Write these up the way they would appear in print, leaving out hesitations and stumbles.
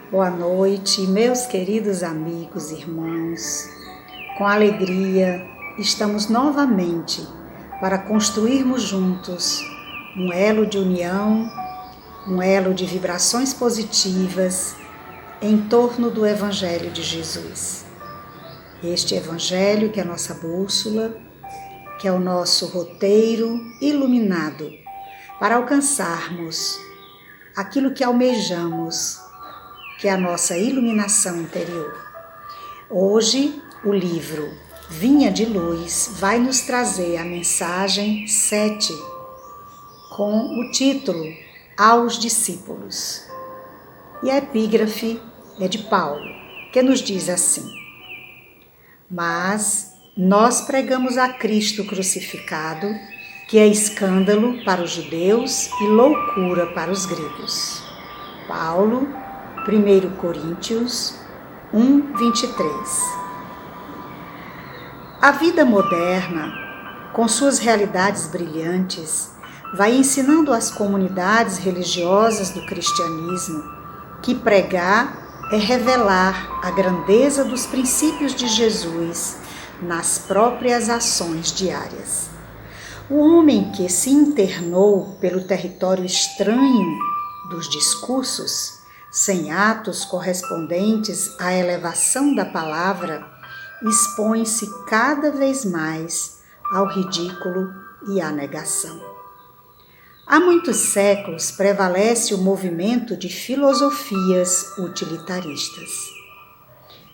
Boa noite, meus queridos amigos e irmãos. Com alegria, estamos novamente para construirmos juntos um elo de união, um elo de vibrações positivas em torno do Evangelho de Jesus. Este Evangelho que é a nossa bússola, que é o nosso roteiro iluminado para alcançarmos aquilo que almejamos, que é a nossa iluminação interior. Hoje, o livro Vinha de Luz vai nos trazer a mensagem 7, com o título Aos Discípulos. E a epígrafe é de Paulo, que nos diz assim: Mas nós pregamos a Cristo crucificado, que é escândalo para os judeus e loucura para os gregos. Paulo, 1 Coríntios 1, 23. A vida moderna, com suas realidades brilhantes, vai ensinando às comunidades religiosas do cristianismo que pregar é revelar a grandeza dos princípios de Jesus nas próprias ações diárias. O homem que se internou pelo território estranho dos discursos, sem atos correspondentes à elevação da palavra, expõe-se cada vez mais ao ridículo e à negação. Há muitos séculos prevalece o movimento de filosofias utilitaristas.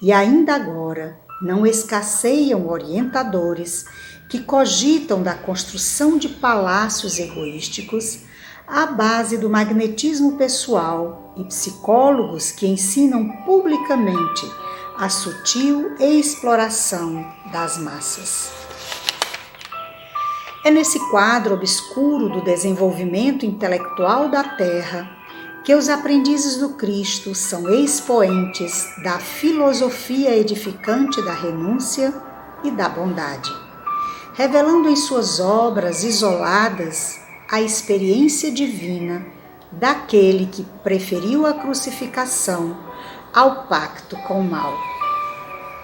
E ainda agora não escasseiam orientadores que cogitam da construção de palácios egoísticos à base do magnetismo pessoal e psicólogos que ensinam publicamente a sutil exploração das massas. É nesse quadro obscuro do desenvolvimento intelectual da Terra que os aprendizes do Cristo são expoentes da filosofia edificante da renúncia e da bondade, revelando em suas obras isoladas a experiência divina daquele que preferiu a crucificação ao pacto com o mal.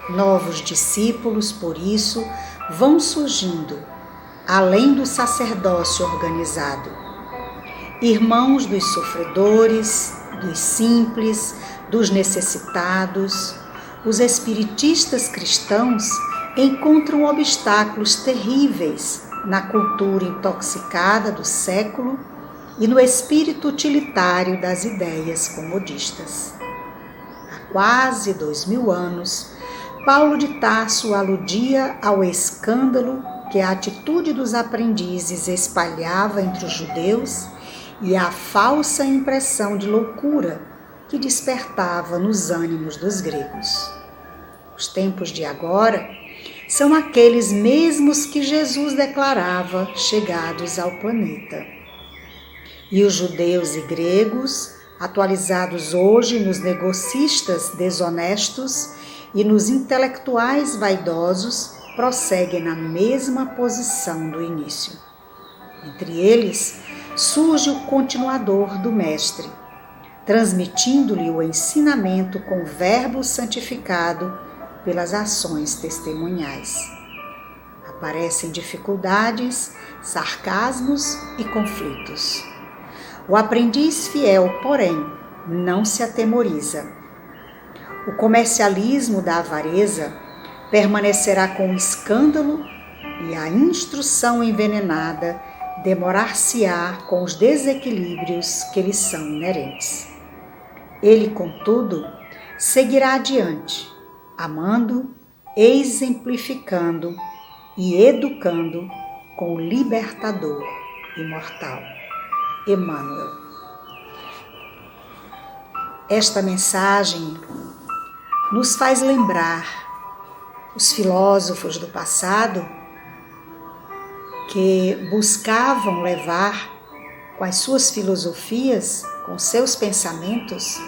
Novos discípulos, por isso, vão surgindo, além do sacerdócio organizado. Irmãos dos sofredores, dos simples, dos necessitados, os espiritistas cristãos encontram obstáculos terríveis na cultura intoxicada do século e no espírito utilitário das ideias comodistas. Há quase 2000 anos, Paulo de Tarso aludia ao escândalo que a atitude dos aprendizes espalhava entre os judeus e à falsa impressão de loucura que despertava nos ânimos dos gregos. Os tempos de agora são aqueles mesmos que Jesus declarava chegados ao planeta. E os judeus e gregos, atualizados hoje nos negocistas desonestos e nos intelectuais vaidosos, prosseguem na mesma posição do início. Entre eles, surge o continuador do Mestre, transmitindo-lhe o ensinamento com o verbo santificado pelas ações testemunhais. Aparecem dificuldades, sarcasmos e conflitos. O aprendiz fiel, porém, não se atemoriza. O comercialismo da avareza permanecerá com o escândalo e a instrução envenenada demorar-se-á com os desequilíbrios que lhes são inerentes. Ele, contudo, seguirá adiante, amando, exemplificando e educando com o libertador imortal, Emmanuel. Esta mensagem nos faz lembrar os filósofos do passado que buscavam levar com as suas filosofias, com seus pensamentos,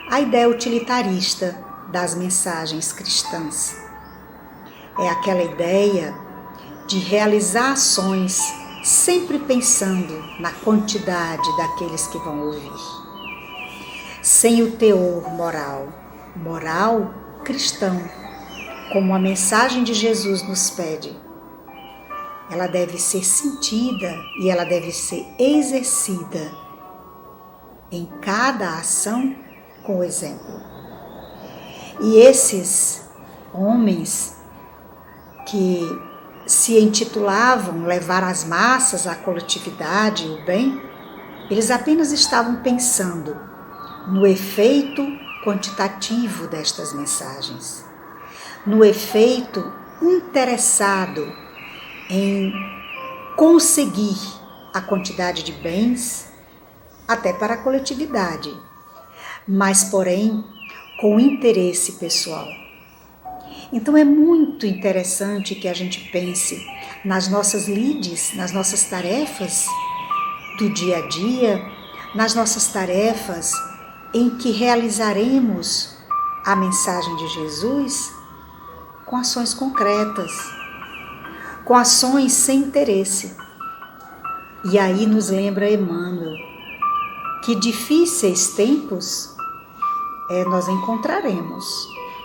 a ideia utilitarista das mensagens cristãs. É aquela ideia de realizar ações sempre pensando na quantidade daqueles que vão ouvir. sem o teor moral cristão, como a mensagem de Jesus nos pede. Ela deve ser sentida e ela deve ser exercida em cada ação com o exemplo. E esses homens que se intitulavam levar as massas, a coletividade, o bem, eles apenas estavam pensando no efeito quantitativo destas mensagens, no efeito interessado em conseguir a quantidade de bens até para a coletividade, mas porém com interesse pessoal. Então é muito interessante que a gente pense nas nossas lides, nas nossas tarefas do dia a dia, nas nossas tarefas em que realizaremos a mensagem de Jesus com ações concretas, com ações sem interesse. E aí nos lembra Emmanuel que difíceis tempos nós encontraremos,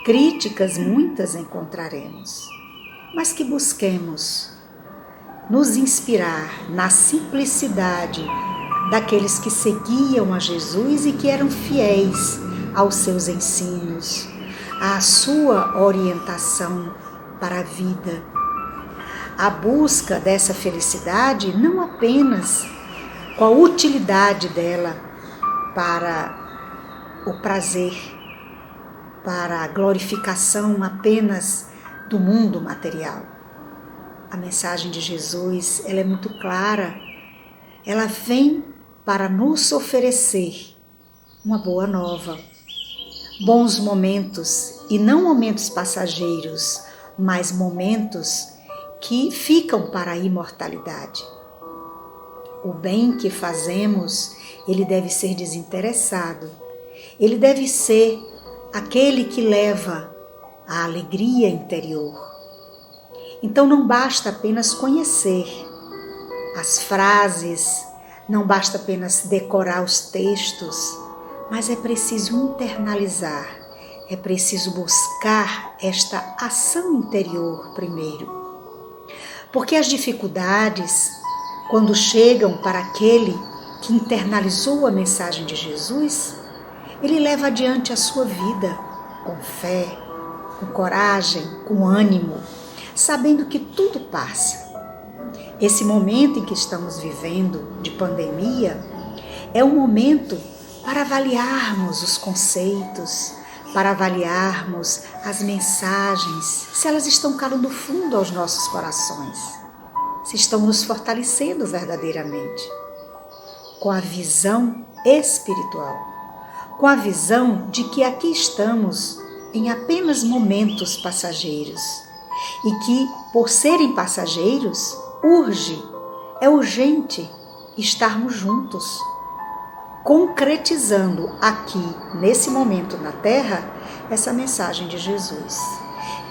críticas muitas encontraremos, mas que busquemos nos inspirar na simplicidade daqueles que seguiam a Jesus e que eram fiéis aos seus ensinos, à sua orientação para a vida. A busca dessa felicidade não apenas com a utilidade dela para o prazer, para a glorificação apenas do mundo material. A mensagem de Jesus, ela é muito clara. Ela vem para nos oferecer uma boa nova, bons momentos, e não momentos passageiros, mas momentos que ficam para a imortalidade. O bem que fazemos, ele deve ser desinteressado. Ele deve ser aquele que leva a alegria interior. Então não basta apenas conhecer as frases, não basta apenas decorar os textos, mas é preciso internalizar, é preciso buscar esta ação interior primeiro. Porque as dificuldades, quando chegam para aquele que internalizou a mensagem de Jesus, ele leva adiante a sua vida com fé, com coragem, com ânimo, sabendo que tudo passa. Esse momento em que estamos vivendo de pandemia é um momento para avaliarmos os conceitos, para avaliarmos as mensagens, se elas estão calando fundo aos nossos corações, se estão nos fortalecendo verdadeiramente, com a visão espiritual, com a visão de que aqui estamos em apenas momentos passageiros e que, por serem passageiros, é urgente estarmos juntos, concretizando aqui, nesse momento na Terra, essa mensagem de Jesus,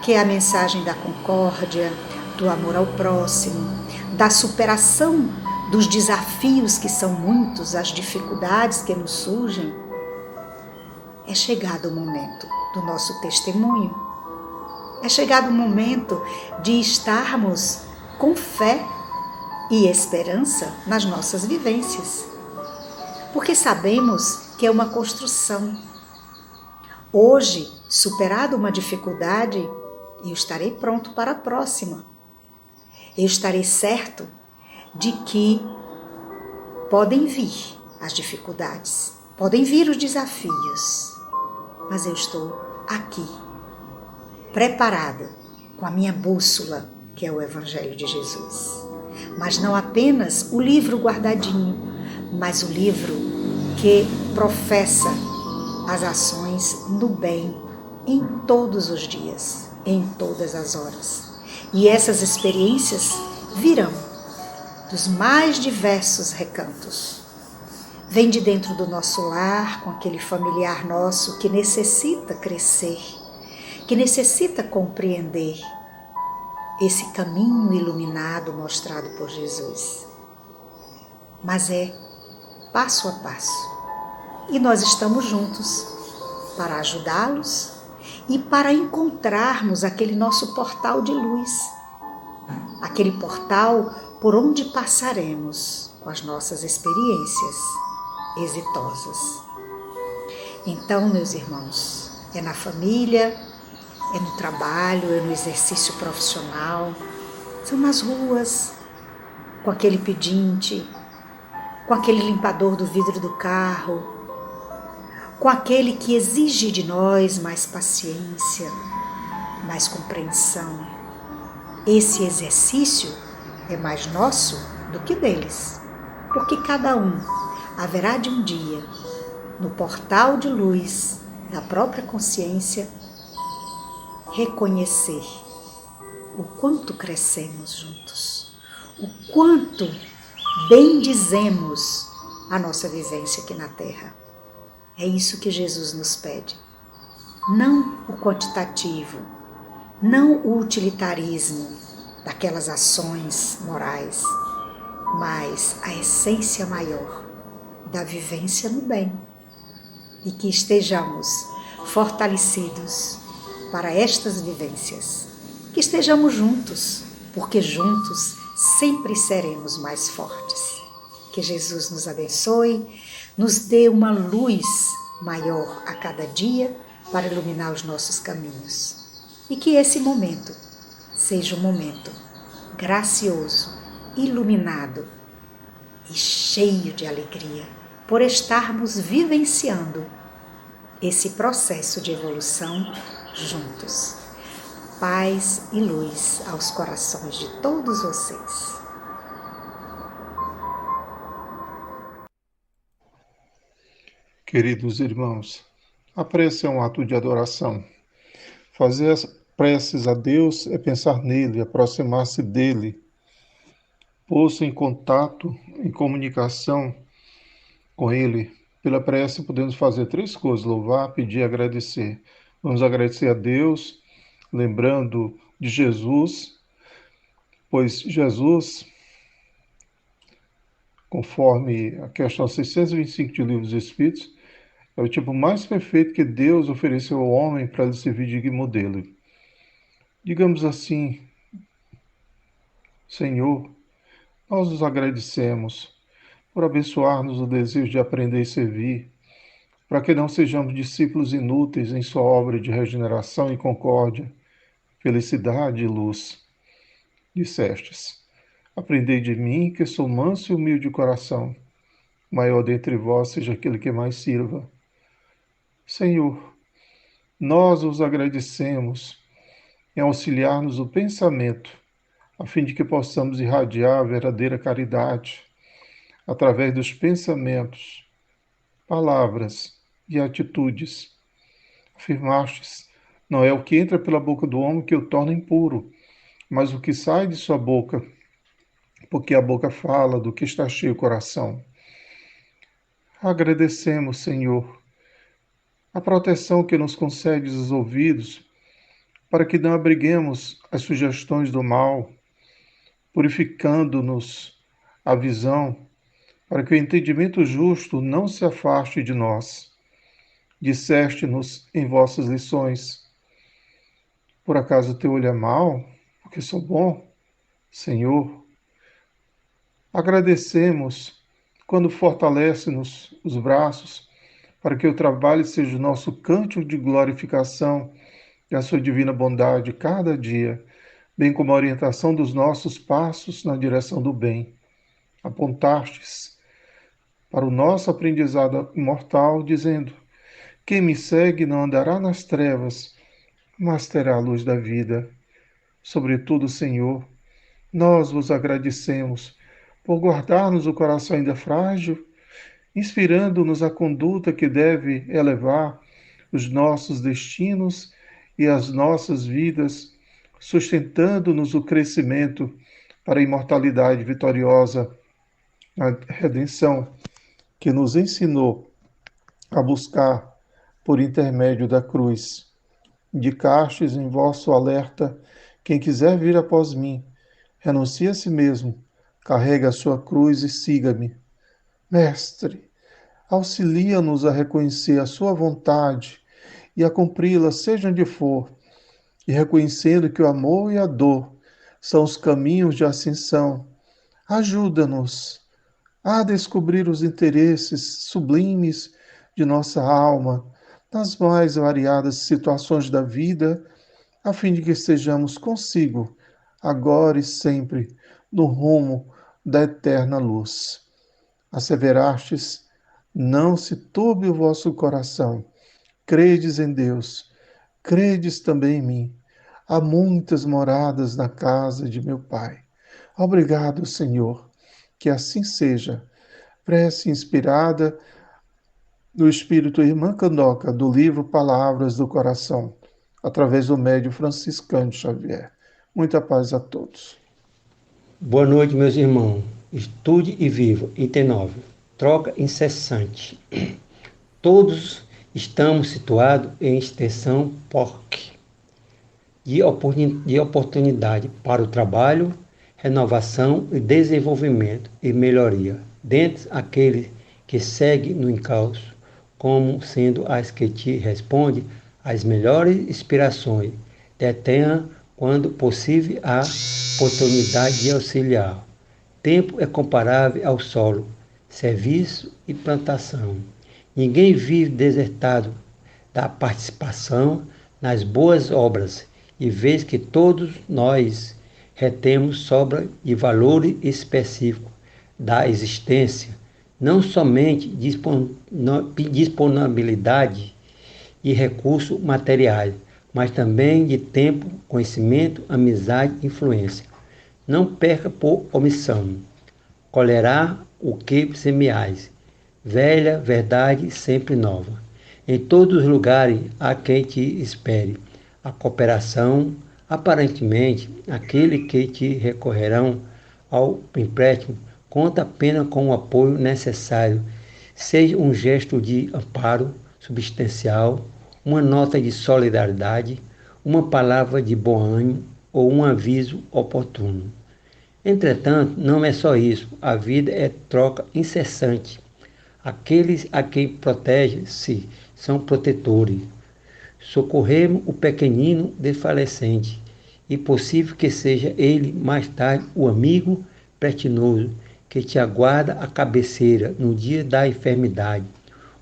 que é a mensagem da concórdia, do amor ao próximo, da superação dos desafios que são muitos, as dificuldades que nos surgem. É chegado o momento do nosso testemunho. É chegado o momento de estarmos com fé e esperança nas nossas vivências. Porque sabemos que é uma construção. Hoje, superada uma dificuldade, eu estarei pronto para a próxima. Eu estarei certo de que podem vir as dificuldades, podem vir os desafios, mas eu estou aqui, preparada, com a minha bússola, que é o Evangelho de Jesus. Mas não apenas o livro guardadinho, mas o livro que professa as ações no bem em todos os dias, em todas as horas. E essas experiências virão dos mais diversos recantos. Vem de dentro do nosso lar, com aquele familiar nosso que necessita crescer, que necessita compreender esse caminho iluminado mostrado por Jesus. Mas é passo a passo. E nós estamos juntos para ajudá-los e para encontrarmos aquele nosso portal de luz, aquele portal por onde passaremos com as nossas experiências exitosas. Então, meus irmãos, é na família, é no trabalho, é no exercício profissional, são nas ruas, com aquele pedinte, com aquele limpador do vidro do carro, com aquele que exige de nós mais paciência, mais compreensão. Esse exercício é mais nosso do que deles, porque cada um haverá de um dia, no portal de luz da própria consciência, reconhecer o quanto crescemos juntos, o quanto bendizemos a nossa vivência aqui na Terra. É isso que Jesus nos pede. Não o quantitativo, não o utilitarismo daquelas ações morais, mas a essência maior da vivência no bem. E que estejamos fortalecidos para estas vivências, que estejamos juntos, porque juntos sempre seremos mais fortes. Que Jesus nos abençoe, nos dê uma luz maior a cada dia para iluminar os nossos caminhos. E que esse momento seja um momento gracioso, iluminado e cheio de alegria por estarmos vivenciando esse processo de evolução juntos. Paz e luz aos corações de todos vocês. Queridos irmãos, a prece é um ato de adoração. Fazer as preces a Deus é pensar nele, aproximar-se dele, pôr-se em contato, em comunicação com ele. Pela prece podemos fazer três coisas: louvar, pedir e agradecer. Vamos agradecer a Deus, lembrando de Jesus, pois Jesus, conforme a questão 625 de Livro dos Espíritos, é o tipo mais perfeito que Deus ofereceu ao homem para lhe servir de modelo. Digamos assim: Senhor, nós nos agradecemos por abençoar-nos o desejo de aprender e servir, para que não sejamos discípulos inúteis em sua obra de regeneração e concórdia, felicidade e luz. Dissestes: aprendei de mim, que sou manso e humilde de coração. Maior dentre vós seja aquele que mais sirva. Senhor, nós os agradecemos em auxiliar-nos o pensamento, a fim de que possamos irradiar a verdadeira caridade através dos pensamentos, palavras e atitudes. Afirmastes: não é o que entra pela boca do homem que o torna impuro, mas o que sai de sua boca, porque a boca fala do que está cheio o coração. Agradecemos, Senhor, a proteção que nos concedes os ouvidos, para que não abriguemos as sugestões do mal, purificando-nos a visão, para que o entendimento justo não se afaste de nós. Disseste-nos em vossas lições: por acaso teu olho é mau, porque sou bom? Senhor, agradecemos quando fortalece-nos os braços, para que o trabalho seja o nosso cântico de glorificação e a sua divina bondade cada dia, bem como a orientação dos nossos passos na direção do bem. Apontastes para o nosso aprendizado imortal, dizendo: quem me segue não andará nas trevas, mas terá a luz da vida. Sobretudo, Senhor, nós vos agradecemos por guardar-nos o coração ainda frágil, inspirando-nos a conduta que deve elevar os nossos destinos e as nossas vidas, sustentando-nos o crescimento para a imortalidade vitoriosa, a redenção que nos ensinou a buscar por intermédio da cruz. Indicastes em vosso alerta: quem quiser vir após mim, renuncie a si mesmo, carregue a sua cruz e siga-me. Mestre, Auxilia-nos a reconhecer a sua vontade e a cumpri-la, seja onde for, e reconhecendo que o amor e a dor são os caminhos de ascensão. Ajuda-nos a descobrir os interesses sublimes de nossa alma nas mais variadas situações da vida, a fim de que estejamos consigo, agora e sempre, no rumo da eterna luz. Asseverastes: não se turbe o vosso coração. Credes em Deus, credes também em mim. Há muitas moradas na casa de meu Pai. Obrigado, Senhor, que assim seja. Prece inspirada do Espírito Irmã Candoca, do livro Palavras do Coração, através do médium Franciscano Xavier. Muita paz a todos. Boa noite, meus irmãos. Estude e viva. Item 9. Troca incessante. Todos estamos situados em extensão POC de oportunidade para o trabalho, renovação e desenvolvimento e melhoria, dentre aqueles que seguem no encalço, como sendo as que te responde às melhores inspirações, detenha quando possível a oportunidade de auxiliar. Tempo é comparável ao solo, serviço e plantação. Ninguém vive desertado da participação nas boas obras, e vês que todos nós retemos sobra de valor específico da existência, não somente disponibilidade e recursos materiais, mas também de tempo, conhecimento, amizade e influência. Não perca por omissão. Colherá o que semeais. Velha verdade sempre nova. Em todos os lugares há quem te espere. A cooperação, aparentemente, aquele que te recorrerão ao empréstimo, conta apenas com o apoio necessário, seja um gesto de amparo substancial, uma nota de solidariedade, uma palavra de bom ânimo ou um aviso oportuno. Entretanto, não é só isso, a vida é troca incessante. Aqueles a quem protege-se são protetores. Socorremos o pequenino desfalecente, e possível que seja ele mais tarde o amigo pretinoso que te aguarda à cabeceira no dia da enfermidade.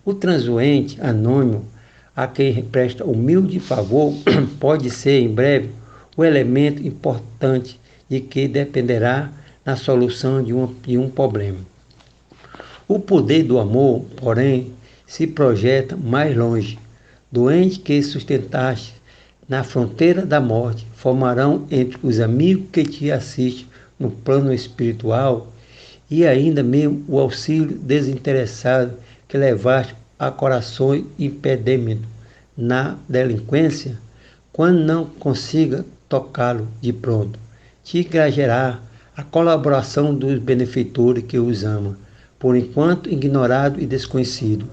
O transuente anônimo a quem presta humilde favor pode ser em breve o elemento importante de que dependerá na solução de um problema. O poder do amor, porém, se projeta mais longe. Doente que sustentaste na fronteira da morte, formarão entre os amigos que te assistem no plano espiritual e ainda mesmo o auxílio desinteressado que levaste a corações impedimentos na delinquência, quando não consiga tocá-lo de pronto. Te engajará a colaboração dos benfeitores que os ama, por enquanto ignorado e desconhecido.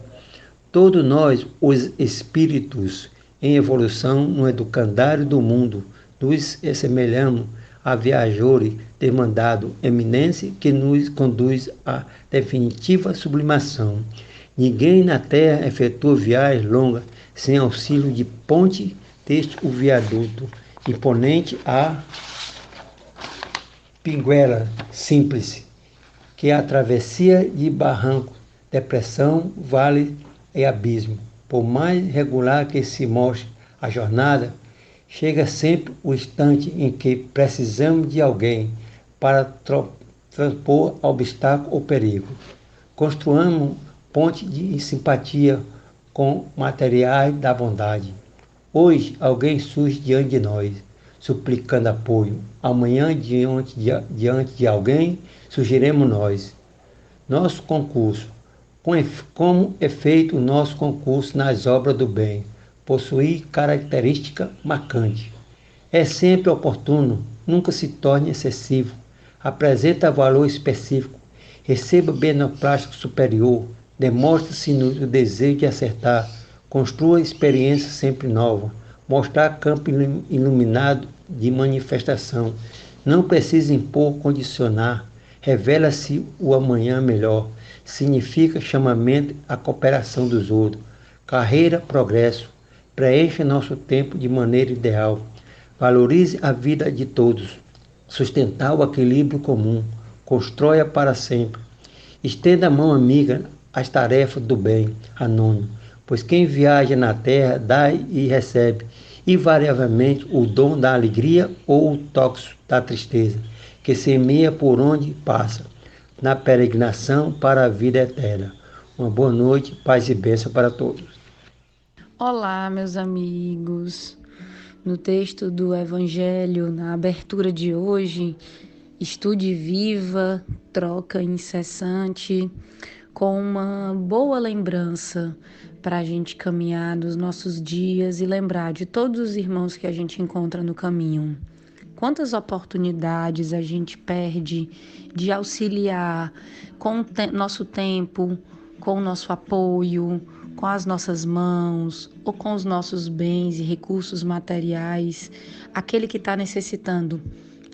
Todos nós, os espíritos em evolução no educandário do mundo, nos assemelhamos a viajores demandado eminência que nos conduz à definitiva sublimação. Ninguém na Terra efetua viagem longa sem auxílio de ponte, texto o viaduto, imponente a pinguela simples, que a travessia de barranco, depressão, vale e abismo. Por mais regular que se mostre a jornada, chega sempre o instante em que precisamos de alguém para transpor obstáculo ou perigo. Construamos ponte de simpatia com materiais da bondade. Hoje alguém surge diante de nós, suplicando apoio. Amanhã, diante de alguém, surgiremos nós. Nosso concurso. Como é feito o nosso concurso nas obras do bem? Possui característica marcante. É sempre oportuno, nunca se torne excessivo. Apresenta valor específico. Receba beneplácito superior. Demonstre-se no desejo de acertar. Construa experiência sempre nova. Mostrar campo iluminado de manifestação. Não precisa impor, condicionar. Revela-se o amanhã melhor. significa chamamento à cooperação dos outros. Carreira, progresso. Preencha nosso tempo de maneira ideal. Valorize a vida de todos. Sustentar o equilíbrio comum. Constrói-a para sempre. Estenda a mão amiga às tarefas do bem, anônimo, pois quem viaja na terra dá e recebe, invariavelmente, o dom da alegria ou o tóxico da tristeza, que semeia por onde passa, na peregrinação para a vida eterna. Uma boa noite, paz e bênção para todos. Olá, meus amigos. No texto do Evangelho, na abertura de hoje, estude viva, troca incessante, com uma boa lembrança para a gente caminhar nos nossos dias e lembrar de todos os irmãos que a gente encontra no caminho. Quantas oportunidades a gente perde de auxiliar com o nosso tempo, com o nosso apoio, com as nossas mãos ou com os nossos bens e recursos materiais, aquele que está necessitando,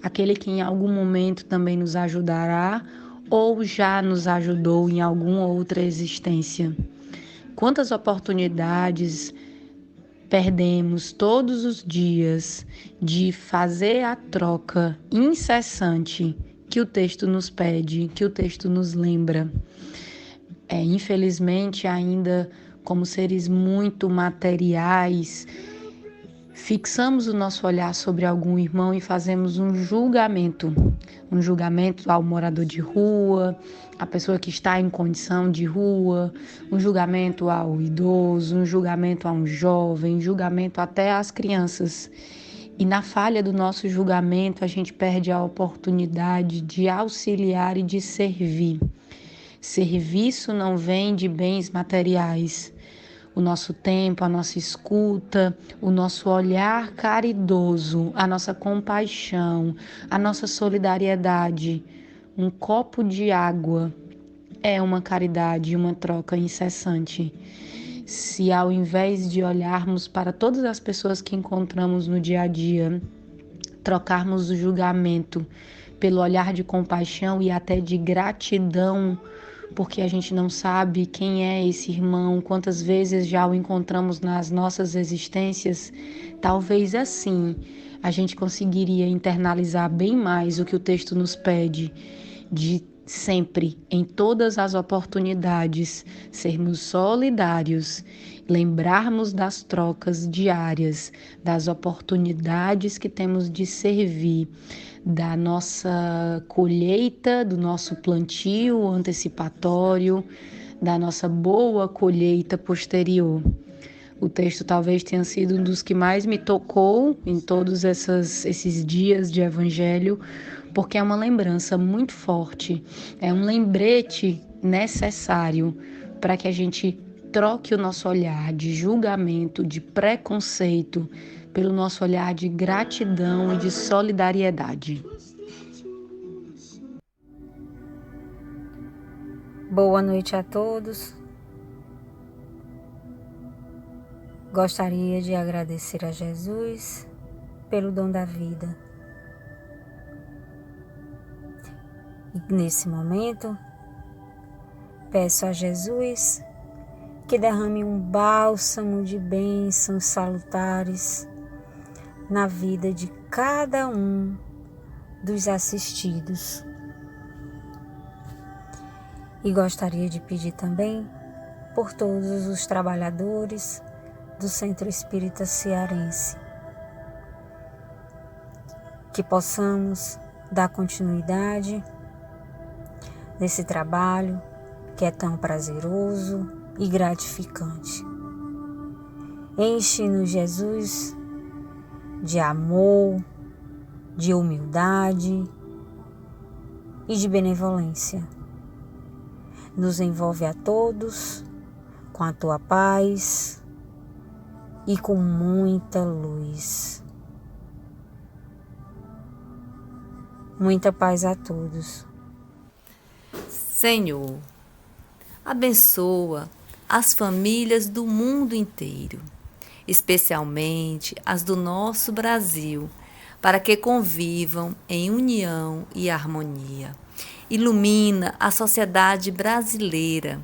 aquele que em algum momento também nos ajudará ou já nos ajudou em alguma outra existência. Quantas oportunidades perdemos todos os dias de fazer a troca incessante que o texto nos pede, que o texto nos lembra. Infelizmente, ainda como seres muito materiais, fixamos o nosso olhar sobre algum irmão e fazemos um julgamento ao morador de rua, à pessoa que está em condição de rua, um julgamento ao idoso, um julgamento a um jovem, um julgamento até às crianças. E na falha do nosso julgamento, a gente perde a oportunidade de auxiliar e de servir. Serviço não vem de bens materiais. O nosso tempo, a nossa escuta, o nosso olhar caridoso, a nossa compaixão, a nossa solidariedade, um copo de água é uma caridade, uma troca incessante. Se ao invés de olharmos para todas as pessoas que encontramos no dia a dia, trocarmos o julgamento pelo olhar de compaixão e até de gratidão, porque a gente não sabe quem é esse irmão, quantas vezes já o encontramos nas nossas existências, talvez assim a gente conseguiria internalizar bem mais o que o texto nos pede, de sempre, em todas as oportunidades, sermos solidários, lembrarmos das trocas diárias, das oportunidades que temos de servir, da nossa colheita, do nosso plantio antecipatório, da nossa boa colheita posterior. O texto talvez tenha sido um dos que mais me tocou em todos esses dias de evangelho, porque é uma lembrança muito forte, é um lembrete necessário para que a gente troque o nosso olhar de julgamento, de preconceito, pelo nosso olhar de gratidão e de solidariedade. Boa noite a todos. Gostaria de agradecer a Jesus pelo dom da vida. E nesse momento, peço a Jesus que derrame um bálsamo de bênçãos salutares na vida de cada um dos assistidos. E gostaria de pedir também por todos os trabalhadores do Centro Espírita Cearense, que possamos dar continuidade nesse trabalho que é tão prazeroso e gratificante. Enche-nos, Jesus, de amor, de humildade e de benevolência. Nos envolve a todos com a tua paz e com muita luz. Muita paz a todos. Senhor, abençoa as famílias do mundo inteiro, especialmente as do nosso Brasil, para que convivam em união e harmonia. Ilumina a sociedade brasileira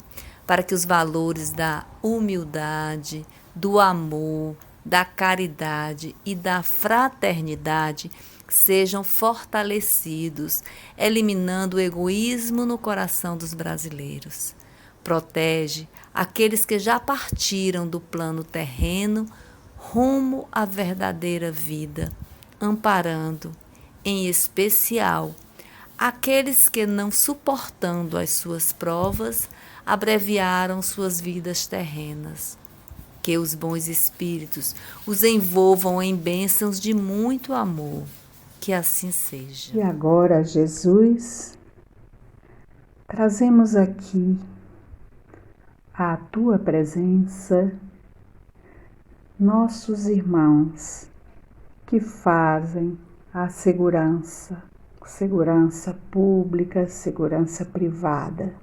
para que os valores da humildade, do amor, da caridade e da fraternidade sejam fortalecidos, eliminando o egoísmo no coração dos brasileiros. Protege aqueles que já partiram do plano terreno rumo à verdadeira vida, amparando, em especial, aqueles que, não suportando as suas provas, abreviaram suas vidas terrenas. Que os bons espíritos os envolvam em bênçãos de muito amor. Que assim seja. E agora, Jesus, trazemos aqui à tua presença nossos irmãos que fazem a segurança pública, segurança privada.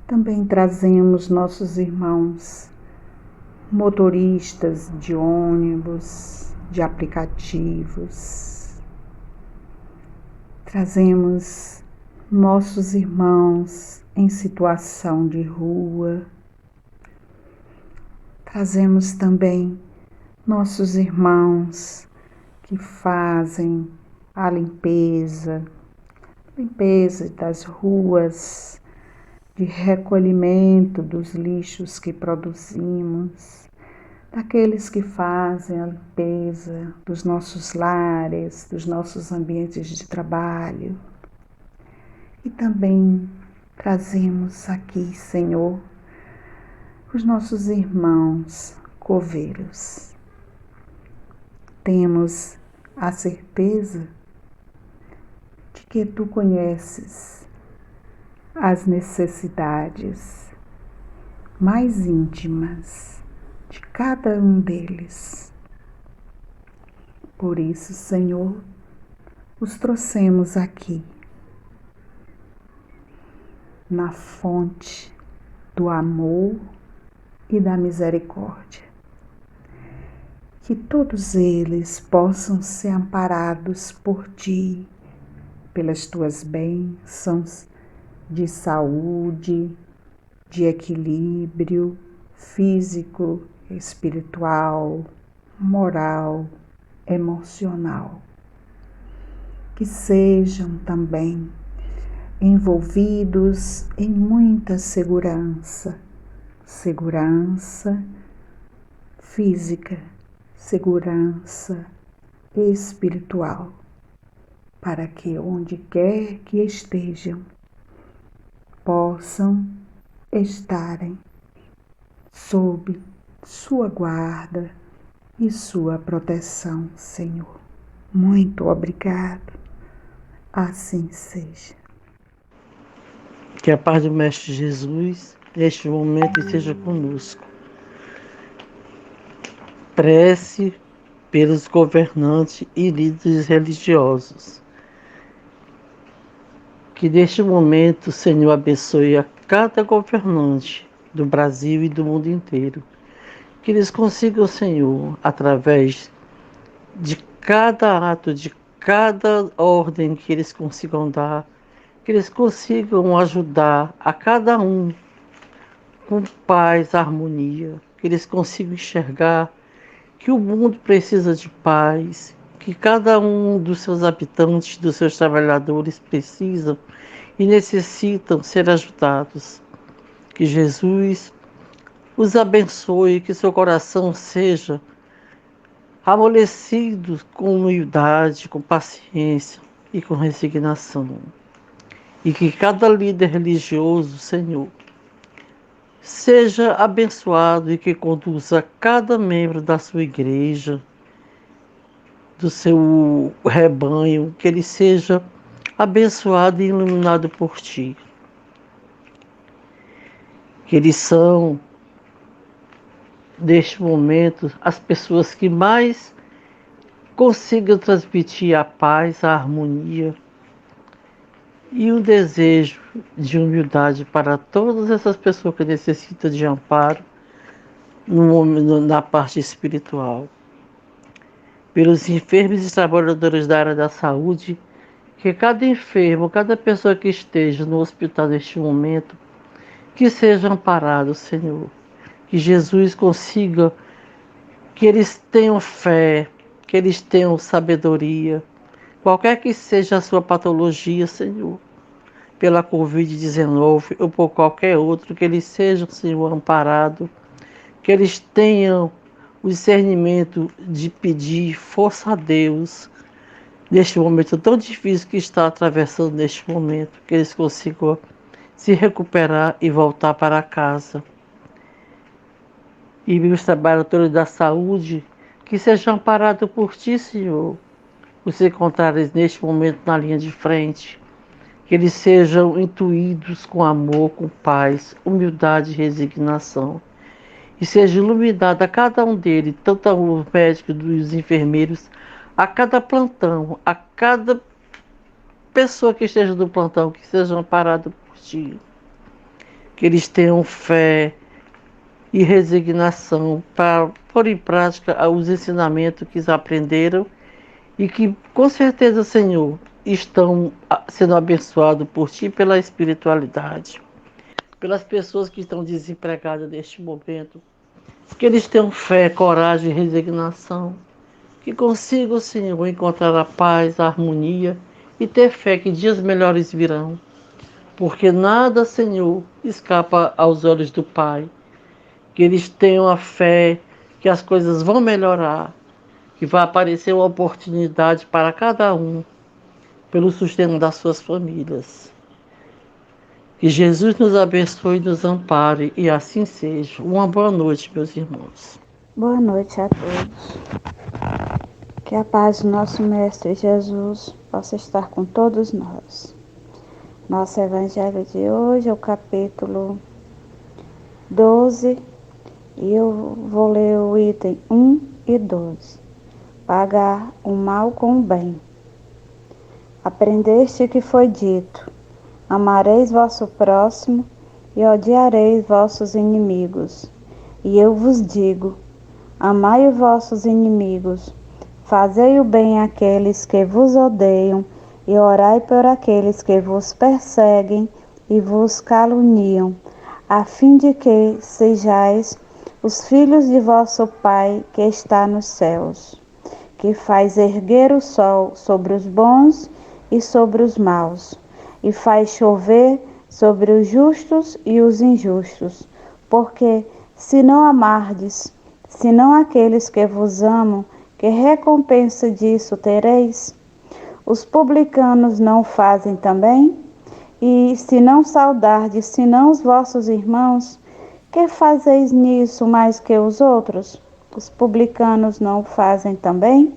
Também trazemos nossos irmãos motoristas de ônibus, de aplicativos. Trazemos nossos irmãos em situação de rua. Trazemos também nossos irmãos que fazem a limpeza das ruas, de recolhimento dos lixos que produzimos, daqueles que fazem a limpeza dos nossos lares, dos nossos ambientes de trabalho. E também trazemos aqui, Senhor, os nossos irmãos coveiros. Temos a certeza de que Tu conheces as necessidades mais íntimas de cada um deles. Por isso, Senhor, os trouxemos aqui, na fonte do amor e da misericórdia. Que todos eles possam ser amparados por Ti, pelas Tuas bênçãos de saúde, de equilíbrio físico, espiritual, moral, emocional. Que sejam também envolvidos em muita segurança física, segurança espiritual, para que onde quer que estejam, possam estarem sob Sua guarda e Sua proteção, Senhor. Muito obrigado. Assim seja. Que a paz do Mestre Jesus, neste momento, esteja conosco. Prece pelos governantes e líderes religiosos. Que neste momento o Senhor abençoe a cada governante do Brasil e do mundo inteiro. Que eles consigam, Senhor, através de cada ato, de cada ordem que eles consigam dar, que eles consigam ajudar a cada um com paz, harmonia, que eles consigam enxergar que o mundo precisa de paz, que cada um dos seus habitantes, dos seus trabalhadores precisam e necessitam ser ajudados. Que Jesus os abençoe, que seu coração seja amolecido com humildade, com paciência e com resignação. E que cada líder religioso, Senhor, seja abençoado e que conduza cada membro da sua igreja, do seu rebanho, que ele seja abençoado e iluminado por Ti. Que eles são, neste momento, as pessoas que mais consigam transmitir a paz, a harmonia e um desejo de humildade para todas essas pessoas que necessitam de amparo na parte espiritual. Pelos enfermos e trabalhadores da área da saúde que cada enfermo, cada pessoa que esteja no hospital neste momento, que seja amparado, Senhor. Que Jesus consiga, que eles tenham fé, que eles tenham sabedoria, qualquer que seja a sua patologia, Senhor, pela Covid-19 ou por qualquer outro, que eles sejam, Senhor, amparados, que eles tenham o discernimento de pedir força a Deus neste momento tão difícil que está atravessando neste momento, que eles consigam se recuperar e voltar para casa. E os trabalhadores da saúde, que sejam amparados por Ti, Senhor, os encontrares neste momento na linha de frente, que eles sejam intuídos com amor, com paz, humildade e resignação. E seja iluminado a cada um deles, tanto os médicos, os enfermeiros, a cada plantão, a cada pessoa que esteja no plantão, que sejam amparados por Ti. Que eles tenham fé e resignação para pôr em prática os ensinamentos que eles aprenderam e que, com certeza, Senhor, estão sendo abençoados por Ti pela espiritualidade, pelas pessoas que estão desempregadas neste momento, que eles tenham fé, coragem e resignação, que consigam, Senhor, encontrar a paz, a harmonia e ter fé que dias melhores virão, porque nada, Senhor, escapa aos olhos do Pai. Que eles tenham a fé que as coisas vão melhorar, que vai aparecer uma oportunidade para cada um, pelo sustento das suas famílias. Que Jesus nos abençoe e nos ampare, e assim seja. Uma boa noite, meus irmãos. Boa noite a todos. Que a paz do nosso Mestre Jesus possa estar com todos nós. Nosso evangelho de hoje é o capítulo 12, e eu vou ler o item 1 e 12. Pagar o mal com o bem. Aprendeste que foi dito: amareis vosso próximo e odiareis vossos inimigos. E eu vos digo: amai os vossos inimigos, fazei o bem àqueles que vos odeiam, e orai por aqueles que vos perseguem e vos caluniam, a fim de que sejais os filhos de vosso Pai que está nos céus, que faz erguer o sol sobre os bons e sobre os maus, e faz chover sobre os justos e os injustos. Porque, se não amardes, senão aqueles que vos amam, que recompensa disso tereis? Os publicanos não fazem também? E se não saudardes, senão os vossos irmãos, que fazeis nisso mais que os outros? Os publicanos não fazem também?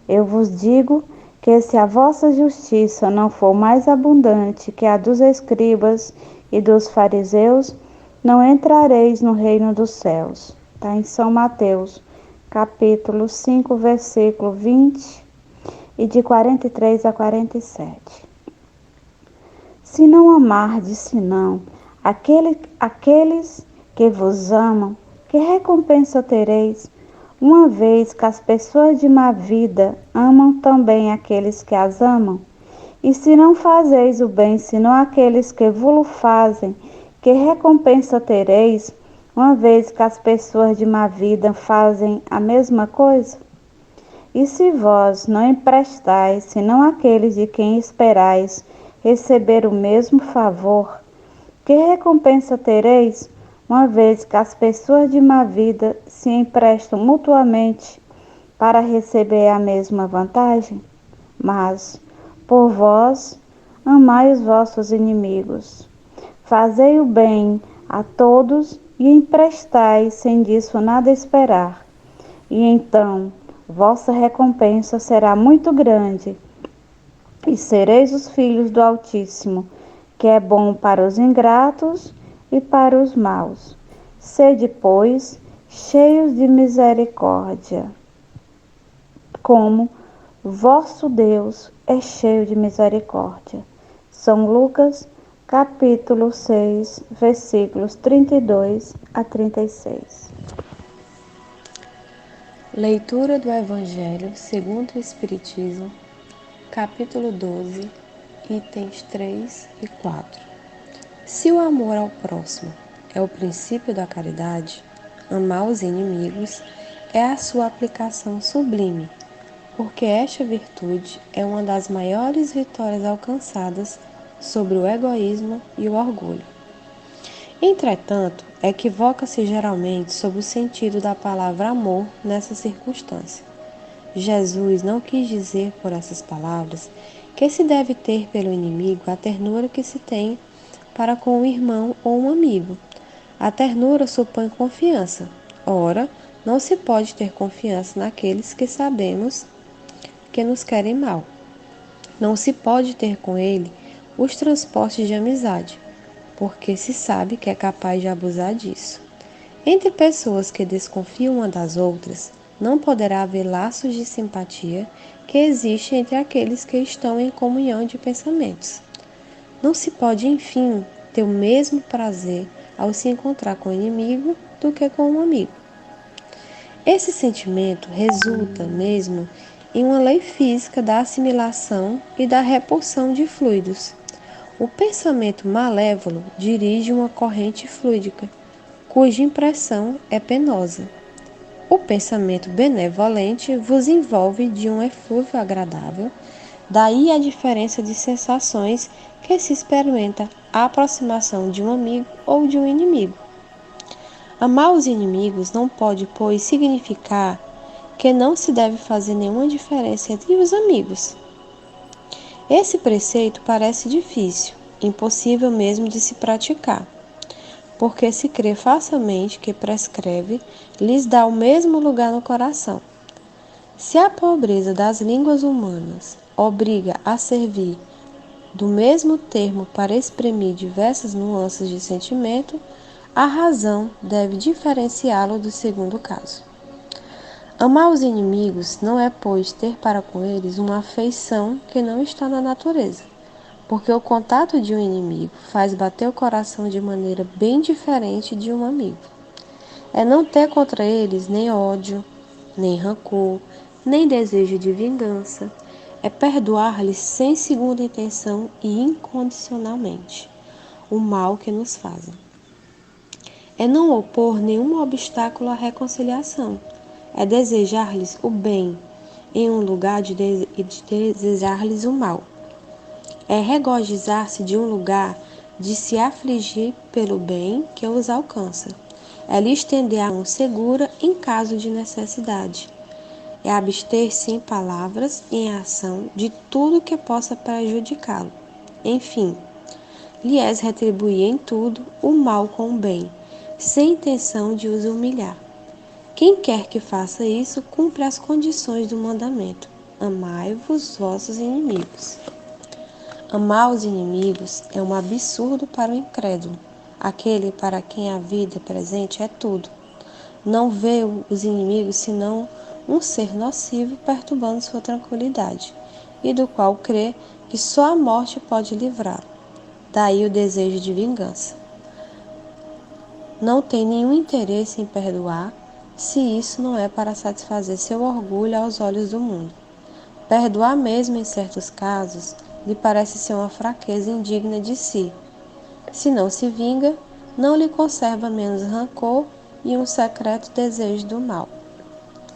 Eu vos digo que se a vossa justiça não for mais abundante que a dos escribas e dos fariseus, não entrareis no reino dos céus. Está em São Mateus, capítulo 5, versículo 20 e de 43 a 47. Se não amardes, senão aqueles que vos amam, que recompensa tereis, uma vez que as pessoas de má vida amam também aqueles que as amam? E se não fazeis o bem, senão aqueles que vos fazem, que recompensa tereis, uma vez que as pessoas de má vida fazem a mesma coisa? E se vós não emprestais, senão aqueles de quem esperais receber o mesmo favor, que recompensa tereis, uma vez que as pessoas de má vida se emprestam mutuamente para receber a mesma vantagem? Mas, por vós, amai os vossos inimigos. Fazei o bem a todos e emprestai sem disso nada esperar. E então vossa recompensa será muito grande, e sereis os filhos do Altíssimo, que é bom para os ingratos e para os maus. Sede, pois, cheios de misericórdia, como vosso Deus é cheio de misericórdia. São Lucas, capítulo 6, versículos 32 a 36. Leitura do Evangelho segundo o Espiritismo, capítulo 12, itens 3 e 4. Se o amor ao próximo é o princípio da caridade, amar os inimigos é a sua aplicação sublime, porque esta virtude é uma das maiores vitórias alcançadas sobre o egoísmo e o orgulho. Entretanto, equivoca-se geralmente sobre o sentido da palavra amor nessa circunstância. Jesus não quis dizer por essas palavras que se deve ter pelo inimigo a ternura que se tem para com um irmão ou um amigo. A ternura supõe confiança. Ora, não se pode ter confiança naqueles que sabemos que nos querem mal. Não se pode ter com ele os transportes de amizade, porque se sabe que é capaz de abusar disso. Entre pessoas que desconfiam uma das outras, não poderá haver laços de simpatia que existem entre aqueles que estão em comunhão de pensamentos. Não se pode, enfim, ter o mesmo prazer ao se encontrar com o inimigo do que com um amigo. Esse sentimento resulta mesmo em uma lei física da assimilação e da repulsão de fluidos. O pensamento malévolo dirige uma corrente fluídica, cuja impressão é penosa. O pensamento benevolente vos envolve de um eflúvio agradável, daí a diferença de sensações que se experimenta a aproximação de um amigo ou de um inimigo. Amar os inimigos não pode, pois, significar que não se deve fazer nenhuma diferença entre os amigos. Esse preceito parece difícil, impossível mesmo de se praticar, porque se crê facilmente que prescreve lhes dá o mesmo lugar no coração. Se a pobreza das línguas humanas obriga a servir do mesmo termo para exprimir diversas nuances de sentimento, a razão deve diferenciá-lo do segundo caso. Amar os inimigos não é, pois, ter para com eles uma afeição que não está na natureza, porque o contato de um inimigo faz bater o coração de maneira bem diferente de um amigo. É não ter contra eles nem ódio, nem rancor, nem desejo de vingança. É perdoar-lhes sem segunda intenção e incondicionalmente o mal que nos fazem. É não opor nenhum obstáculo à reconciliação. É desejar-lhes o bem em um lugar de desejar-lhes o mal. É regozijar-se de um lugar de se afligir pelo bem que os alcança. É lhe estender a mão segura em caso de necessidade. É abster-se em palavras e em ação de tudo que possa prejudicá-lo. Enfim, lhe és retribuir em tudo o mal com o bem, sem intenção de os humilhar. Quem quer que faça isso, cumpre as condições do mandamento. Amai-vos vossos inimigos. Amar os inimigos é um absurdo para o incrédulo, aquele para quem a vida presente é tudo. Não vê os inimigos senão um ser nocivo perturbando sua tranquilidade, e do qual crê que só a morte pode livrá-lo. Daí o desejo de vingança. Não tem nenhum interesse em perdoar, se isso não é para satisfazer seu orgulho aos olhos do mundo. Perdoar mesmo em certos casos lhe parece ser uma fraqueza indigna de si. Se não se vinga, não lhe conserva menos rancor e um secreto desejo do mal.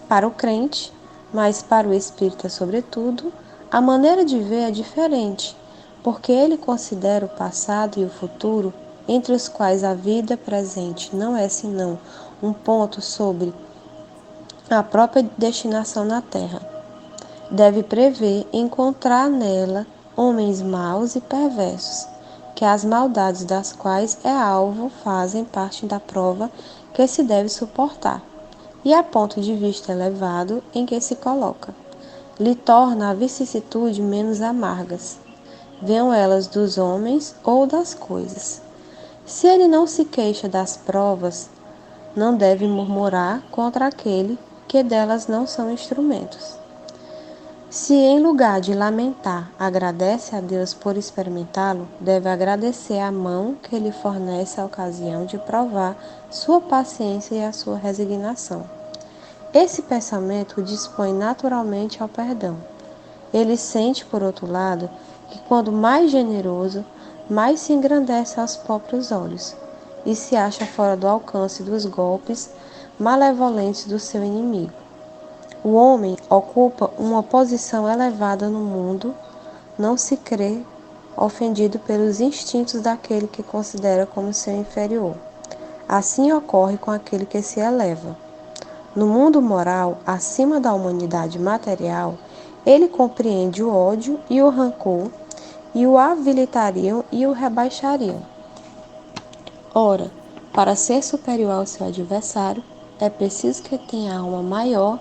Para o crente, mas para o espírita sobretudo, a maneira de ver é diferente, porque ele considera o passado e o futuro, entre os quais a vida presente não é senão um ponto sobre a própria destinação na terra. Deve prever encontrar nela homens maus e perversos, que as maldades das quais é alvo fazem parte da prova que se deve suportar, e a ponto de vista elevado em que se coloca, lhe torna a vicissitude menos amargas, venham elas dos homens ou das coisas. Se ele não se queixa das provas, não deve murmurar contra aquele que delas não são instrumentos. Se em lugar de lamentar agradece a Deus por experimentá-lo, deve agradecer a mão que lhe fornece a ocasião de provar sua paciência e a sua resignação. Esse pensamento o dispõe naturalmente ao perdão. Ele sente, por outro lado, que quando mais generoso, mais se engrandece aos próprios olhos e se acha fora do alcance dos golpes malevolentes do seu inimigo. O homem ocupa uma posição elevada no mundo, não se crê ofendido pelos instintos daquele que considera como seu inferior. Assim ocorre com aquele que se eleva. No mundo moral, acima da humanidade material, ele compreende o ódio e o rancor e o habilitariam e o rebaixariam. Ora, para ser superior ao seu adversário, é preciso que tenha alma maior,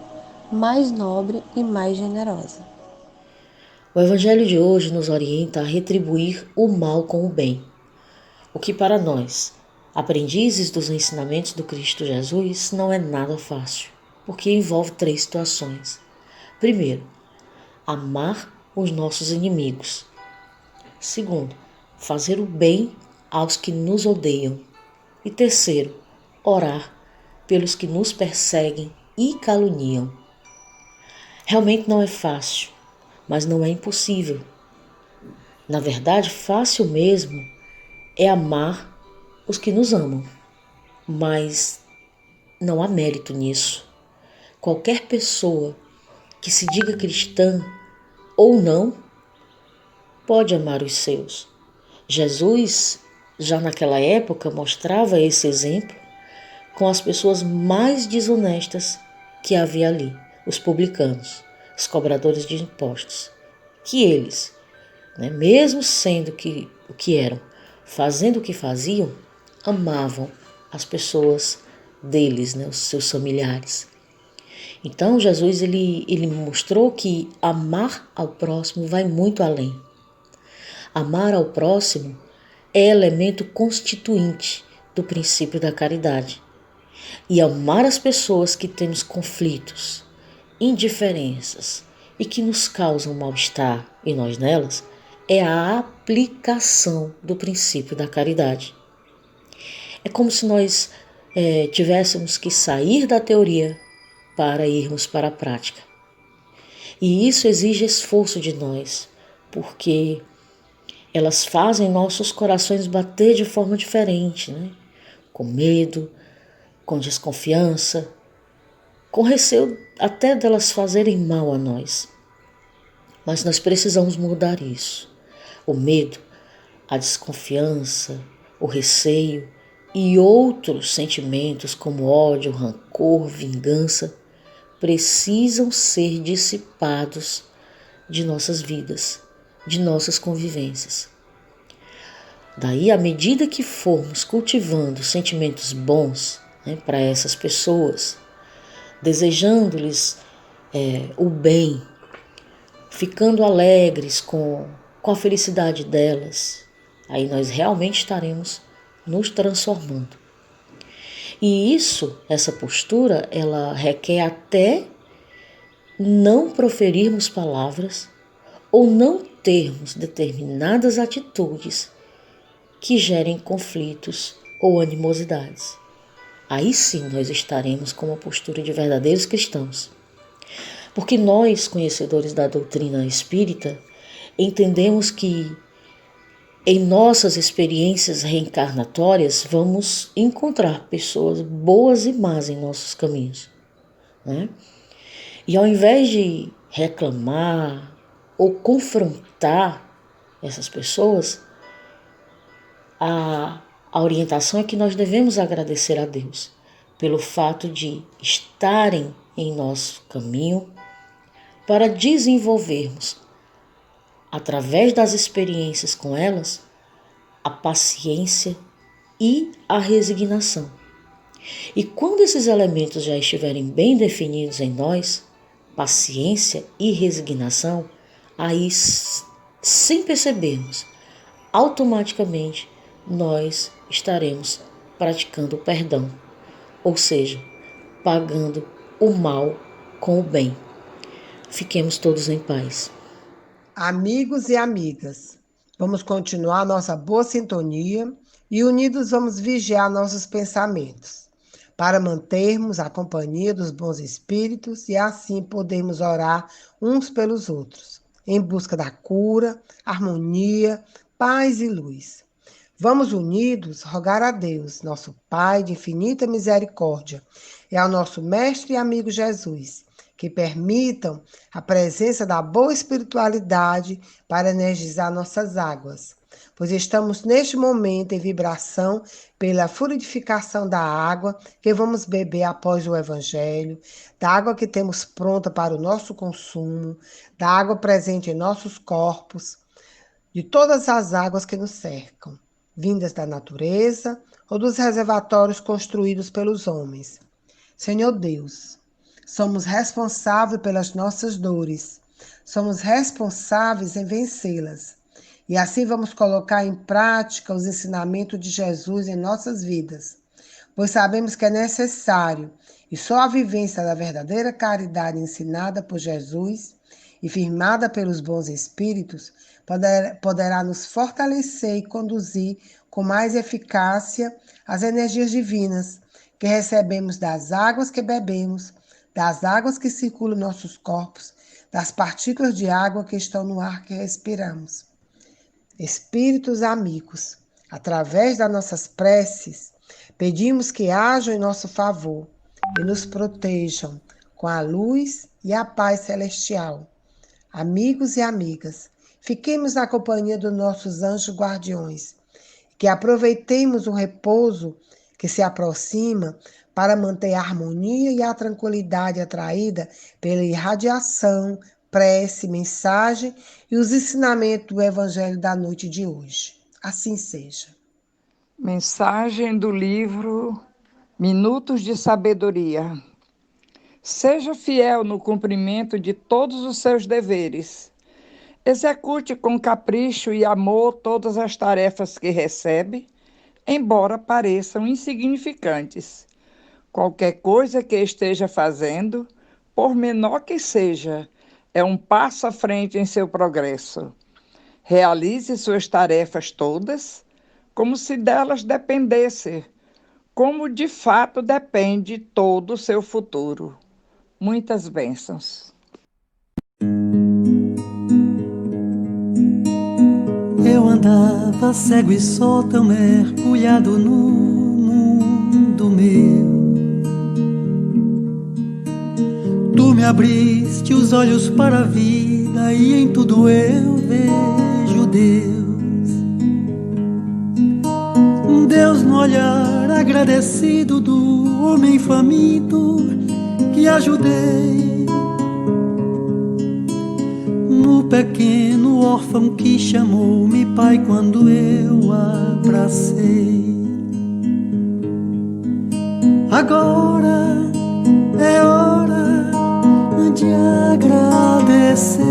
mais nobre e mais generosa. O Evangelho de hoje nos orienta a retribuir o mal com o bem, o que para nós, aprendizes dos ensinamentos do Cristo Jesus, não é nada fácil, porque envolve 3 situações. Primeiro, amar os nossos inimigos. Segundo, fazer o bem aos que nos odeiam. E terceiro, orar pelos que nos perseguem e caluniam. Realmente não é fácil, mas não é impossível. Na verdade, fácil mesmo é amar os que nos amam, mas não há mérito nisso. Qualquer pessoa que se diga cristã ou não pode amar os seus. Jesus, já naquela época, mostrava esse exemplo com as pessoas mais desonestas que havia ali, os publicanos, os cobradores de impostos, que eles, mesmo sendo o que eram, fazendo o que faziam, amavam as pessoas deles, os seus familiares. Então Jesus ele mostrou que amar ao próximo vai muito além. Amar ao próximo é elemento constituinte do princípio da caridade. E amar as pessoas que temos conflitos, indiferenças e que nos causam mal-estar e nós nelas, é a aplicação do princípio da caridade. É como se nós tivéssemos que sair da teoria para irmos para a prática. E isso exige esforço de nós, porque elas fazem nossos corações bater de forma diferente, com medo, com desconfiança, com receio até delas fazerem mal a nós. Mas nós precisamos mudar isso. O medo, a desconfiança, o receio e outros sentimentos como ódio, rancor, vingança precisam ser dissipados de nossas vidas, de nossas convivências. Daí, à medida que formos cultivando sentimentos bons para essas pessoas, desejando-lhes o bem, ficando alegres com a felicidade delas, aí nós realmente estaremos nos transformando. E essa postura, ela requer até não proferirmos palavras ou não termos determinadas atitudes que gerem conflitos ou animosidades. Aí sim nós estaremos com uma postura de verdadeiros cristãos. Porque nós, conhecedores da doutrina espírita, entendemos que em nossas experiências reencarnatórias vamos encontrar pessoas boas e más em nossos caminhos. E ao invés de reclamar ou confrontar essas pessoas, a orientação é que nós devemos agradecer a Deus pelo fato de estarem em nosso caminho para desenvolvermos, através das experiências com elas, a paciência e a resignação. E quando esses elementos já estiverem bem definidos em nós, paciência e resignação, aí, sem percebermos, automaticamente nós estaremos praticando o perdão, ou seja, pagando o mal com o bem. Fiquemos todos em paz. Amigos e amigas, vamos continuar nossa boa sintonia e unidos vamos vigiar nossos pensamentos, para mantermos a companhia dos bons espíritos e assim podermos orar uns pelos outros. em busca da cura, harmonia, paz e luz. Vamos unidos rogar a Deus, nosso Pai de infinita misericórdia, e ao nosso Mestre e amigo Jesus, que permitam a presença da boa espiritualidade para energizar nossas águas, pois estamos neste momento em vibração pela fluidificação da água que vamos beber após o Evangelho, da água que temos pronta para o nosso consumo, da água presente em nossos corpos, de todas as águas que nos cercam, vindas da natureza ou dos reservatórios construídos pelos homens. Senhor Deus, somos responsáveis pelas nossas dores, somos responsáveis em vencê-las. E assim vamos colocar em prática os ensinamentos de Jesus em nossas vidas, pois sabemos que é necessário, e só a vivência da verdadeira caridade ensinada por Jesus e firmada pelos bons espíritos poderá nos fortalecer e conduzir com mais eficácia as energias divinas que recebemos das águas que bebemos, das águas que circulam em nossos corpos, das partículas de água que estão no ar que respiramos. Espíritos amigos, através das nossas preces, pedimos que hajam em nosso favor e nos protejam com a luz e a paz celestial. Amigos e amigas, fiquemos na companhia dos nossos anjos guardiões, que aproveitemos o repouso que se aproxima para manter a harmonia e a tranquilidade atraída pela irradiação, prece, mensagem e os ensinamentos do Evangelho da noite de hoje. Assim seja. Mensagem do livro Minutos de Sabedoria. Seja fiel no cumprimento de todos os seus deveres. Execute com capricho e amor todas as tarefas que recebe, embora pareçam insignificantes. Qualquer coisa que esteja fazendo, por menor que seja, é um passo à frente em seu progresso. Realize suas tarefas todas como se delas dependesse, como de fato depende todo o seu futuro. Muitas bênçãos. Eu andava cego e só tão mergulhado no mundo meu. Tu me abriste os olhos para a vida e em tudo eu vejo Deus. Deus no olhar agradecido do homem faminto que ajudei, no pequeno órfão que chamou-me pai quando eu abracei. Agora é hora de agradecer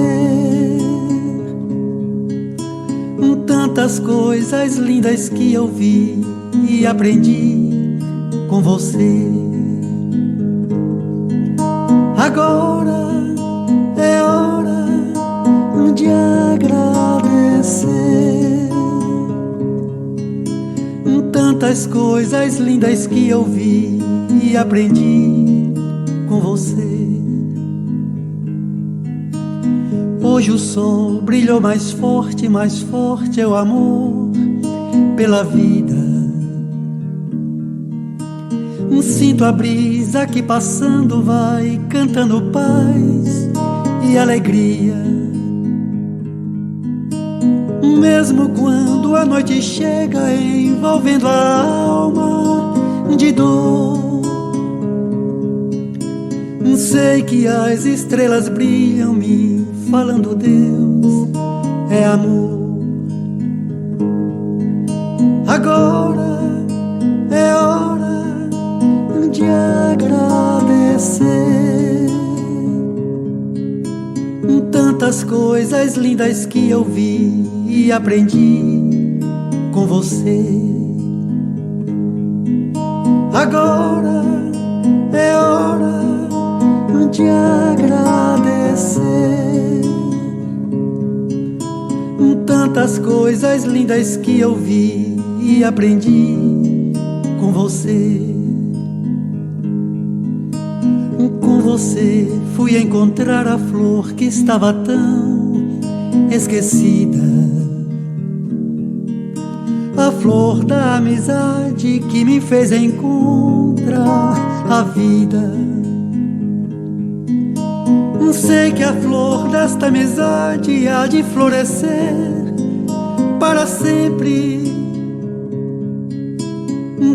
tantas coisas lindas que eu vi e aprendi com você. Agora é hora de agradecer tantas coisas lindas que eu vi e aprendi com você. Hoje o sol brilhou mais forte é o amor pela vida. Sinto a brisa que passando vai, cantando paz e alegria. Mesmo quando a noite chega envolvendo a alma de dor, sei que as estrelas brilham me falando Deus é amor. Agora é hora de agradecer tantas coisas lindas que eu vi e aprendi com você. Agora é hora de agradecer tantas coisas lindas que eu vi e aprendi com você. Com você fui encontrar a flor que estava tão esquecida, a flor da amizade que me fez encontrar a vida. Sei que a flor desta amizade há de florescer para sempre,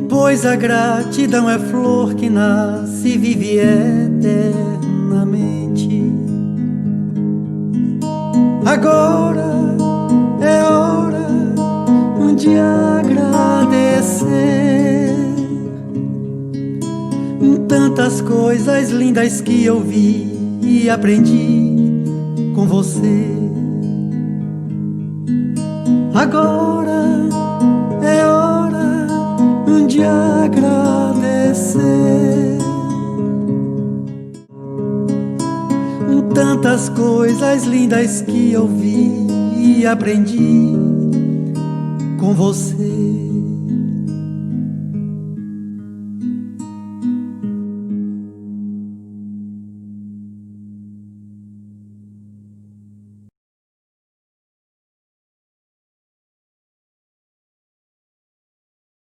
pois a gratidão é flor que nasce e vive eternamente. Agora é hora de agradecer tantas coisas lindas que eu vi e aprendi com você. Agora é hora de agradecer tantas coisas lindas que eu vi e aprendi com você.